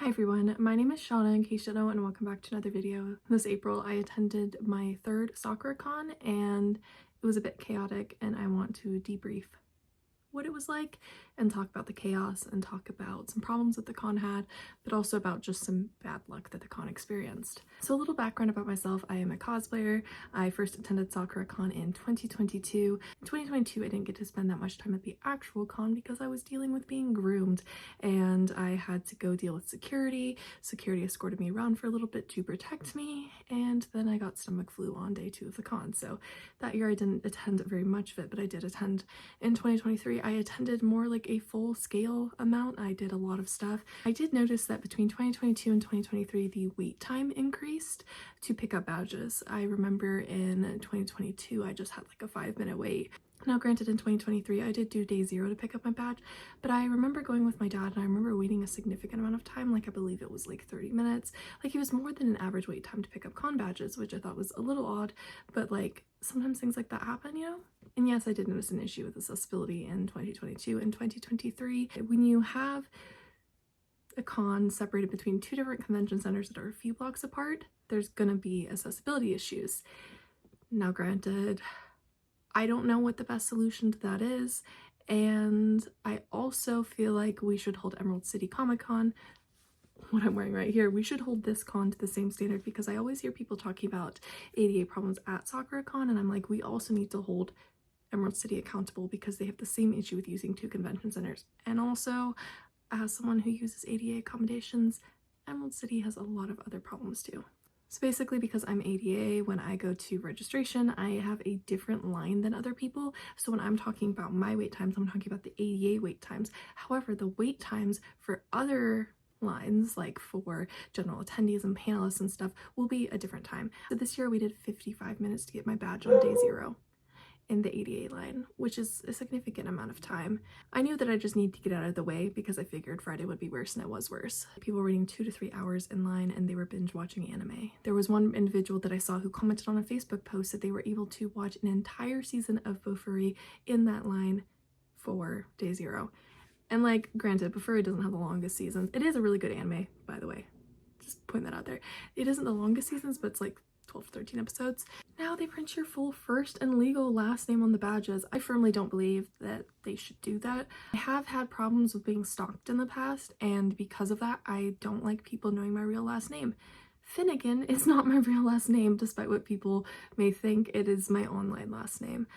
Hi everyone, my name is Shauna in case you don't know, and welcome back to another video. This April I attended my third SakuraCon and it was a bit chaotic, and I want to debrief what it was like and talk about the chaos and talk about some problems that the con had, but also about just some bad luck that the con experienced. So a little background about myself: I am a cosplayer. I first attended SakuraCon in 2022. In 2022 I didn't get to spend that much time at the actual con because I was dealing with being groomed and I had to go deal with security. Security escorted me around for a little bit to protect me, and then I got stomach flu on day 2 of the con. So that year I didn't attend very much of it, but I did attend in 2023. I attended more like a full scale amount. I did a lot of stuff. I did notice that between 2022 and 2023 the wait time increased to pick up badges. I remember in 2022 I just had like a 5-minute wait. Now granted, in 2023 I did do day 0 to pick up my badge, but I remember going with my dad and I remember waiting a significant amount of time. Like I believe it was like 30 minutes. Like it was more than an average wait time to pick up con badges, which I thought was a little odd, but like sometimes things like that happen, you know? And yes, I did notice an issue with accessibility in 2022 and 2023. When you have a con separated between 2 different convention centers that are a few blocks apart, there's gonna be accessibility issues. Now granted, I don't know what the best solution to that is, and I also feel like we should hold Emerald City Comic Con, what I'm wearing right here, we should hold this con to the same standard, because I always hear people talking about ADA problems at SakuraCon, and I'm like, we also need to hold Emerald City accountable because they have the same issue with using 2 convention centers. And also, as someone who uses ADA accommodations, Emerald City has a lot of other problems too. So basically, because I'm ADA, when I go to registration, I have a different line than other people. So when I'm talking about my wait times, I'm talking about the ADA wait times. However, the wait times for other lines, like for general attendees and panelists and stuff, will be a different time. So this year we did 55 minutes to get my badge on day 0 in the ADA line, which is a significant amount of time. I knew that I just need to get out of the way because I figured Friday would be worse, and it was worse. People were waiting 2 to 3 hours in line and they were binge watching anime. There was one individual that I saw who commented on a Facebook post that they were able to watch an entire season of Bofuri in that line for day 0. And like, granted, Bofuri doesn't have the longest seasons. It is a really good anime, by the way. Just putting that out there. It isn't the longest seasons, but it's like 12 to 13 episodes. Now they print your full first and legal last name on the badges. I firmly don't believe that they should do that. I have had problems with being stalked in the past, and because of that, I don't like people knowing my real last name. Finnegan is not my real last name, despite what people may think. It is my online last name.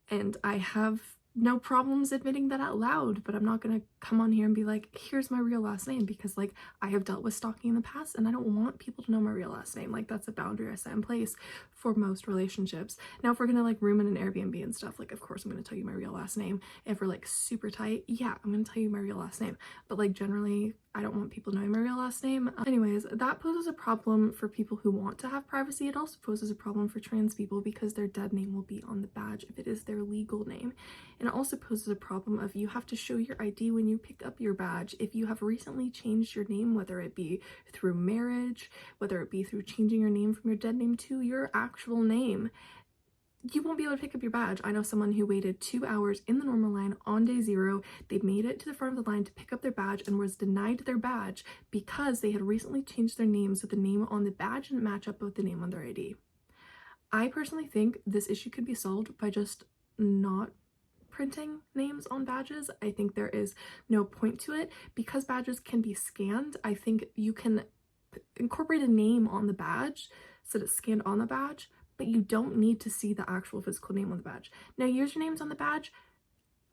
And I have no problems admitting that out loud, but I'm not gonna come on here and be like, here's my real last name, because like I have dealt with stalking in the past and I don't want people to know my real last name. Like that's a boundary I set in place for most relationships. Now if we're gonna like room in an Airbnb and stuff, like of course I'm gonna tell you my real last name. If we're like super tight, yeah, I'm gonna tell you my real last name, but like generally I don't want people knowing my real last name. Anyways, that poses a problem for people who want to have privacy. It also poses a problem for trans people because their dead name will be on the badge if it is their legal name. And it also poses a problem of you have to show your ID when you pick up your badge. If you have recently changed your name, whether it be through marriage, whether it be through changing your name from your dead name to your actual name, you won't be able to pick up your badge. I know someone who waited 2 hours in the normal line on day 0. They made it to the front of the line to pick up their badge and was denied their badge because they had recently changed their name so the name on the badge didn't match up with the name on their ID. I personally think this issue could be solved by just not printing names on badges. I think there is no point to it. Because badges can be scanned, I think you can incorporate a name on the badge so that it's scanned on the badge, but you don't need to see the actual physical name on the badge. Now, usernames on the badge,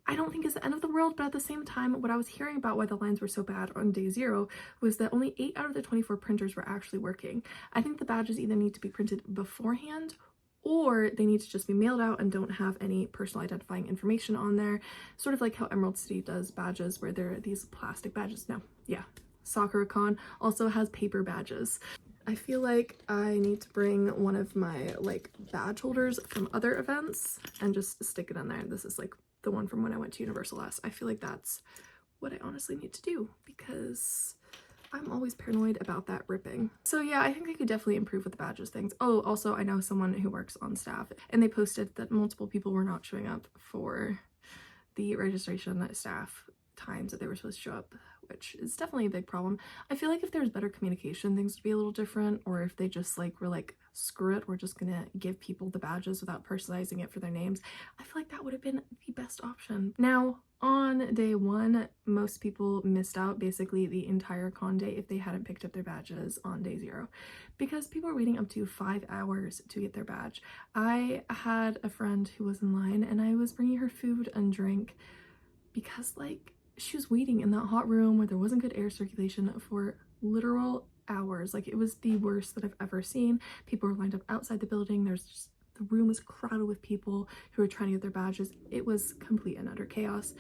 I don't think is the end of the world, but at the same time, what I was hearing about why the lines were so bad on day 0 was that only 8 out of the 24 printers were actually working. I think the badges either need to be printed beforehand or they need to just be mailed out and don't have any personal identifying information on there, sort of like how Emerald City does badges where there are these plastic badges. No, yeah, SakuraCon also has paper badges. I feel like I need to bring one of my like badge holders from other events and just stick it in there. This is like the one from when I went to Universal last. I feel like that's what I honestly need to do because I'm always paranoid about that ripping. So yeah, I think I could definitely improve with the badges things. Oh, also I know someone who works on staff and they posted that multiple people were not showing up for the registration staff times that they were supposed to show up, which is definitely a big problem. I feel like if there was better communication, things would be a little different, or if they just like were like, screw it, we're just gonna give people the badges without personalizing it for their names. I feel like that would have been the best option. Now, on day one, most people missed out basically the entire con day if they hadn't picked up their badges on day 0, because people were waiting up to 5 hours to get their badge. I had a friend who was in line and I was bringing her food and drink because like she was waiting in that hot room where there wasn't good air circulation for literal hours. Like, it was the worst that I've ever seen. People were lined up outside the building. The room was crowded with people who were trying to get their badges. It was complete and utter chaos.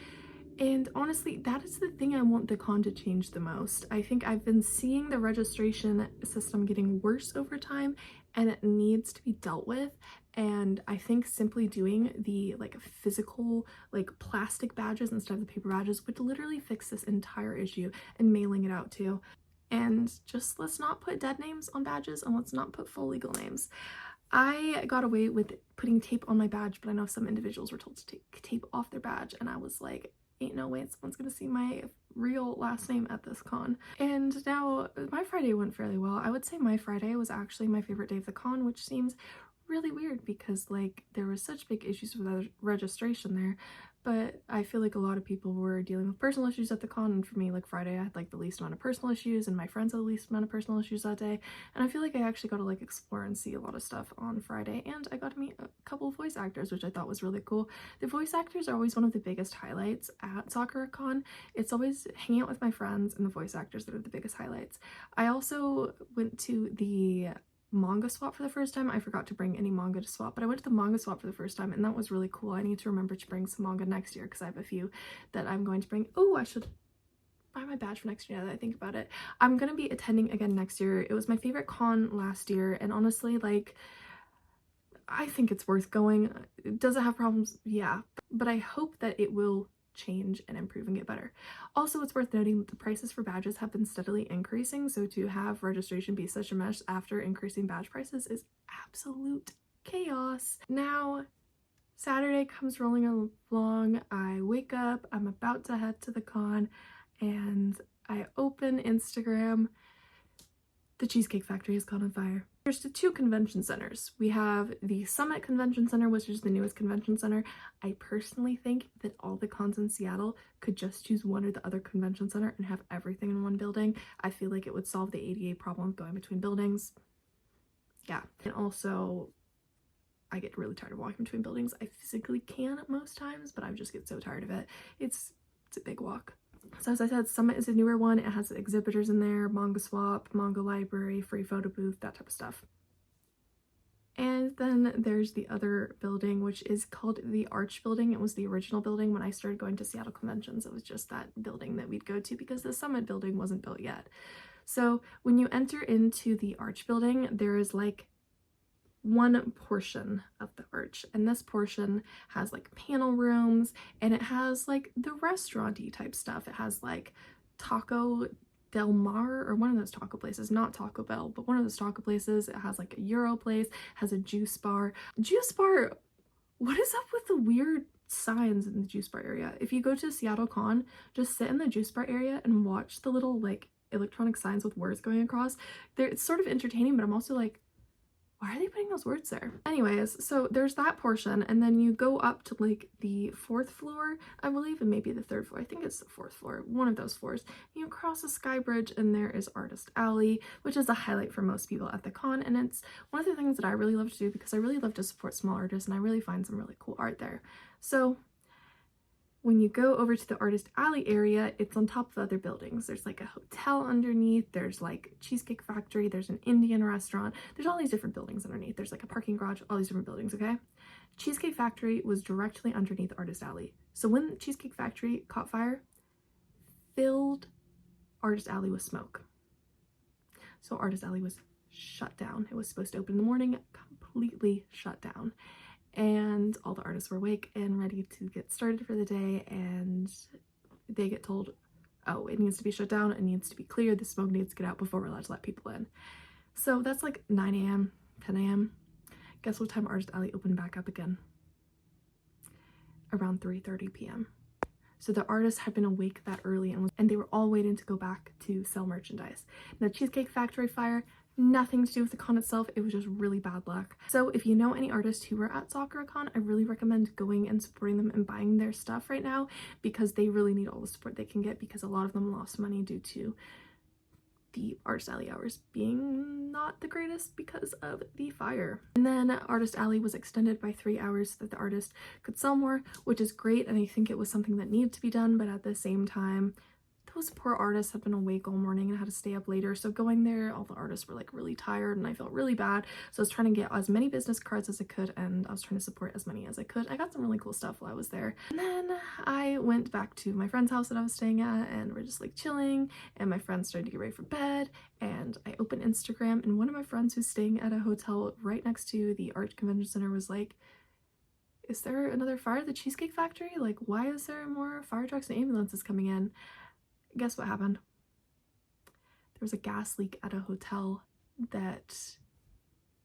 And honestly, that is the thing I want the con to change the most. I think I've been seeing the registration system getting worse over time, and it needs to be dealt with. And I think simply doing the like physical like plastic badges instead of the paper badges would literally fix this entire issue, and mailing it out too. And just let's not put dead names on badges, and let's not put full legal names. I got away with putting tape on my badge, but I know some individuals were told to take tape off their badge, and I was like, ain't no way someone's gonna see my real last name at this con. And now my Friday went fairly well. I would say my Friday was actually my favorite day of the con, which seems really weird because like there was such big issues with registration there, but I feel like a lot of people were dealing with personal issues at the con, and for me, like Friday, I had like the least amount of personal issues and my friends had the least amount of personal issues that day, and I feel like I actually got to like explore and see a lot of stuff on Friday, and I got to meet a couple of voice actors, which I thought was really cool. The voice actors are always one of the biggest highlights at SakuraCon. It's always hanging out with my friends and the voice actors that are the biggest highlights. I also went to the manga swap for the first time. I forgot to bring any manga to swap, but I went to the manga swap for the first time, and that was really cool. I need to remember to bring some manga next year because I have a few that I'm going to bring. Oh, I should buy my badge for next year now that I think about it. I'm gonna be attending again next year. It was my favorite con last year, and honestly, like, I think it's worth going. Does it have problems? Yeah, but I hope that it will change and improve and get better. Also, it's worth noting that the prices for badges have been steadily increasing, so to have registration be such a mess after increasing badge prices is absolute chaos. Now, Saturday comes rolling along. I wake up, I'm about to head to the con, and I open Instagram. The Cheesecake Factory has gone on fire. There's the 2 convention centers. We have the Summit Convention Center, which is the newest convention center. I personally think that all the cons in Seattle could just choose one or the other convention center and have everything in one building. I feel like it would solve the ADA problem of going between buildings. Yeah, and also I get really tired of walking between buildings. I physically can most times, but I just get so tired of it. It's a big walk. So as I said, Summit is a newer one. It has exhibitors in there, manga swap, manga library, free photo booth, that type of stuff. And then there's the other building, which is called the Arch Building. It was the original building when I started going to Seattle conventions. It was just that building that we'd go to because the Summit building wasn't built yet. So when you enter into the Arch Building, there is like one portion of the arch, and this portion has like panel rooms, and it has like the restaurant-y type stuff. It has like Taco Del Mar, or one of those taco places, not Taco Bell, but one of those taco places. It has like a Euro place, has a juice bar. Juice bar, what is up with the weird signs in the juice bar area? If you go to Seattle Con, just sit in the juice bar area and watch the little like electronic signs with words going across. It's sort of entertaining, but I'm also like, why are they putting those words there? Anyways, so there's that portion, and then you go up to like the 4th floor, I believe, and maybe the 3rd floor. I think it's the 4th floor, one of those floors. You cross a sky bridge, and there is Artist Alley, which is a highlight for most people at the con, and it's one of the things that I really love to do because I really love to support small artists, and I really find some really cool art there. So when you go over to the Artist Alley area, it's on top of other buildings. There's like a hotel underneath, there's like Cheesecake Factory, there's an Indian restaurant, there's all these different buildings underneath. There's like a parking garage, all these different buildings, okay? Cheesecake Factory was directly underneath Artist Alley. So when Cheesecake Factory caught fire, filled Artist Alley with smoke. So Artist Alley was shut down. It was supposed to open in the morning, completely shut down. And all the artists were awake and ready to get started for the day, and they get told, oh, it needs to be shut down, it needs to be cleared, the smoke needs to get out before we're allowed to let people in. So that's like 9 a.m, 10 a.m. Guess what time Artist Alley opened back up again? Around 3:30 p.m. So the artists had been awake that early and they were all waiting to go back to sell merchandise. The Cheesecake Factory fire, nothing to do with the con itself, it was just really bad luck. So if you know any artists who were at SakuraCon, I really recommend going and supporting them and buying their stuff right now, because they really need all the support they can get, because a lot of them lost money due to the Artist Alley hours being not the greatest because of the fire. And then Artist Alley was extended by 3 hours so that the artist could sell more, which is great, and I think it was something that needed to be done, but at the same time, those poor artists have been awake all morning and had to stay up later, so going there, all the artists were like really tired and I felt really bad. So I was trying to get as many business cards as I could, and I was trying to support as many as I could. I got some really cool stuff while I was there. And then I went back to my friend's house that I was staying at, and we're just like chilling, and my friends started to get ready for bed, and I opened Instagram, and one of my friends who's staying at a hotel right next to the art convention center was like, is there another fire at the Cheesecake Factory? Like, why is there more fire trucks and ambulances coming in? Guess what happened? There was a gas leak at a hotel that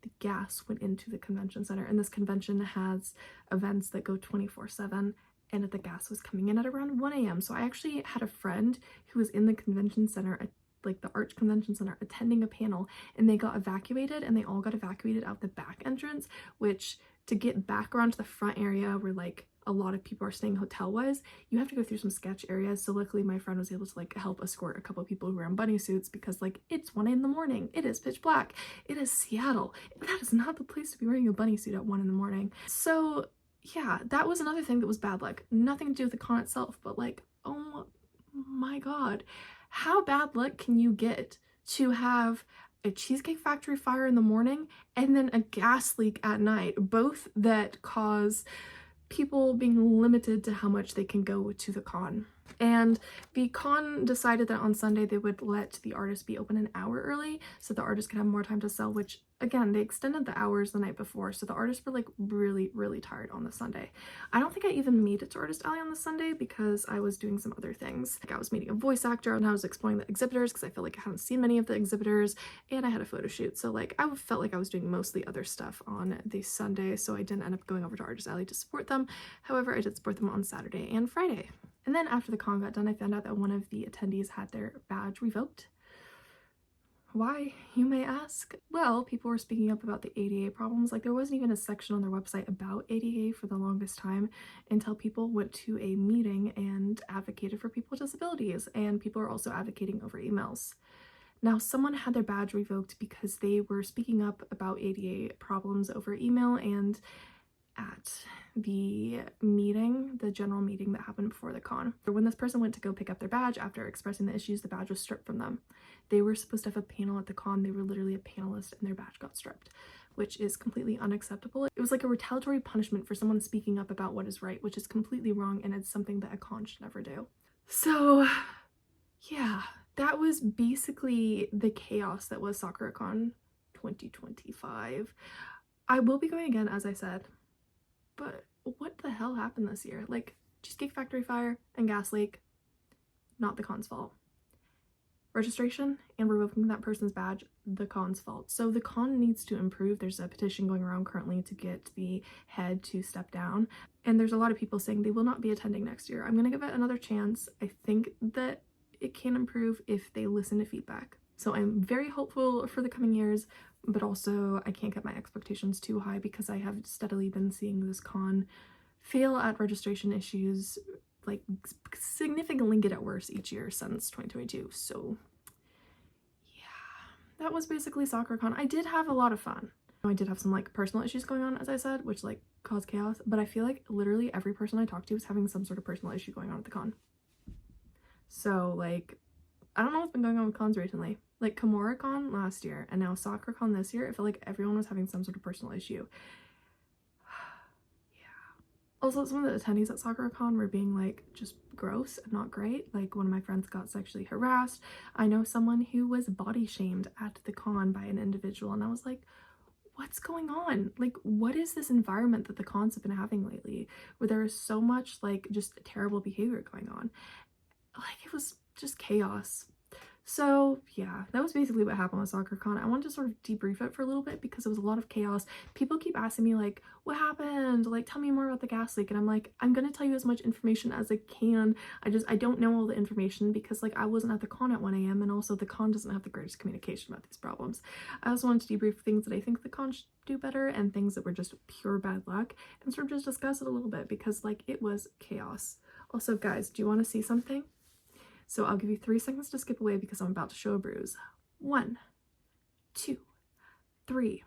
the gas went into the convention center, and this convention has events that go 24/7, and the gas was coming in at around 1 a.m. So I actually had a friend who was in the convention center, like the Arch Convention Center, attending a panel, and they got evacuated, and they all got evacuated out the back entrance, which to get back around to the front area where like a lot of people are staying hotel-wise, you have to go through some sketch areas. So luckily my friend was able to like help escort a couple of people who were in bunny suits, because like it's 1 a.m, it is pitch black, it is Seattle, that is not the place to be wearing a bunny suit at 1 a.m. So yeah, that was another thing that was bad luck. Nothing to do with the con itself, but like, oh my god, how bad luck can you get to have a Cheesecake Factory fire in the morning and then a gas leak at night, both that cause people being limited to how much they can go to the con? And the con decided that on Sunday they would let the artists be open an hour early so the artists could have more time to sell, which again, they extended the hours the night before, so the artists were like really tired on the Sunday. I don't think I even made it to Artist Alley on the Sunday because I was doing some other things. Like I was meeting a voice actor and I was exploring the exhibitors because I felt like I hadn't seen many of the exhibitors, and I had a photo shoot, so like I felt like I was doing mostly other stuff on the Sunday, so I didn't end up going over to Artist Alley to support them. However, I did support them on Saturday and Friday. And then after the con got done, I found out that one of the attendees had their badge revoked. Why, you may ask? Well, people were speaking up about the ADA problems. Like there wasn't even a section on their website about ADA for the longest time until people went to a meeting and advocated for people with disabilities, and people are also advocating over emails. Now, someone had their badge revoked because they were speaking up about ADA problems over email, and at the meeting, the general meeting that happened before the con, when this person went to go pick up their badge after expressing the issues, the badge was stripped from them. They were supposed to have a panel at the con, they were literally a panelist, and their badge got stripped, which is completely unacceptable. It was like a retaliatory punishment for someone speaking up about what is right, which is completely wrong, and it's something that a con should never do. So yeah, that was basically the chaos that was SakuraCon 2025. I will be going again, as I said. But what the hell happened this year? Like, Cheesecake Factory fire and gas leak, not the con's fault. Registration and revoking that person's badge, the con's fault. So the con needs to improve. There's a petition going around currently to get the head to step down. And there's a lot of people saying they will not be attending next year. I'm going to give it another chance. I think that it can improve if they listen to feedback. So I'm very hopeful for the coming years, but also I can't get my expectations too high because I have steadily been seeing this con fail at registration issues, like significantly get it worse each year since 2022. So yeah, that was basically SakuraCon. I did have a lot of fun. I did have some like personal issues going on, as I said, which like caused chaos, but I feel like literally every person I talked to was having some sort of personal issue going on at the con. So like, I don't know what's been going on with cons recently. Like KomoraCon last year and now SakuraCon this year, I feel like everyone was having some sort of personal issue. Yeah. Also, some of the attendees at SakuraCon were being like just gross and not great. Like one of my friends got sexually harassed. I know someone who was body shamed at the con by an individual, and I was like, what's going on? Like, what is this environment that the cons have been having lately where there is so much like just terrible behavior going on? Like, it was just chaos. So yeah, that was basically what happened with SakuraCon. I wanted to sort of debrief it for a little bit because it was a lot of chaos. People keep asking me like, what happened? Like, tell me more about the gas leak. And I'm like, I'm gonna tell you as much information as I can. I don't know all the information because like I wasn't at the con at 1 a.m. and also the con doesn't have the greatest communication about these problems. I also wanted to debrief things that I think the con should do better and things that were just pure bad luck and sort of just discuss it a little bit because like it was chaos. Also, guys, do you want to see something? So I'll give you 3 seconds to skip away because I'm about to show a bruise. 1, 2, 3.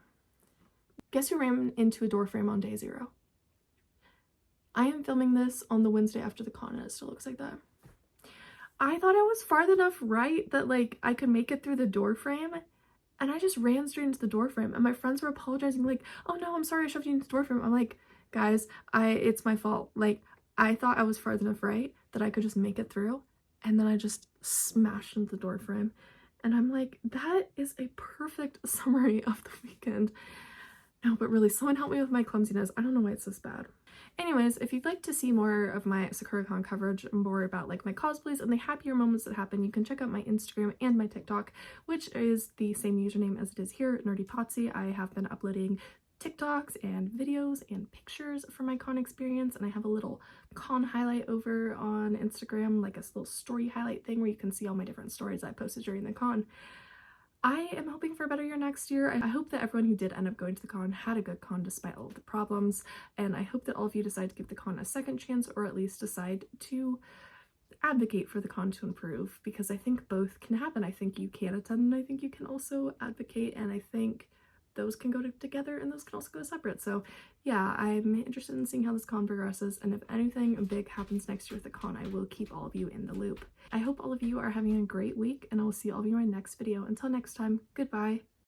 Guess who ran into a door frame on day 0? I am filming this on the Wednesday after the con and it still looks like that. I thought I was far enough right that like I could make it through the door frame, and I just ran straight into the door frame and my friends were apologizing like, oh no, I'm sorry I shoved you into the door frame. I'm like, guys, it's my fault. Like, I thought I was far enough right that I could just make it through, and then I just smashed into the door frame. And I'm like, that is a perfect summary of the weekend. No, but really, someone help me with my clumsiness. I don't know why it's this bad. Anyways, if you'd like to see more of my SakuraCon coverage, more about like my cosplays and the happier moments that happen, you can check out my Instagram and my TikTok, which is the same username as it is here, NerdyPotsie. I have been uploading TikToks and videos and pictures from my con experience, and I have a little con highlight over on Instagram, like a little story highlight thing where you can see all my different stories I posted during the con. I am hoping for a better year next year. I hope that everyone who did end up going to the con had a good con despite all of the problems, and I hope that all of you decide to give the con a second chance, or at least decide to advocate for the con to improve, because I think both can happen. I think you can attend and I think you can also advocate, and I think those can go together and those can also go separate. So yeah, I'm interested in seeing how this con progresses, and if anything big happens next year with the con, I will keep all of you in the loop. I hope all of you are having a great week, and I will see all of you in my next video. Until next time, goodbye.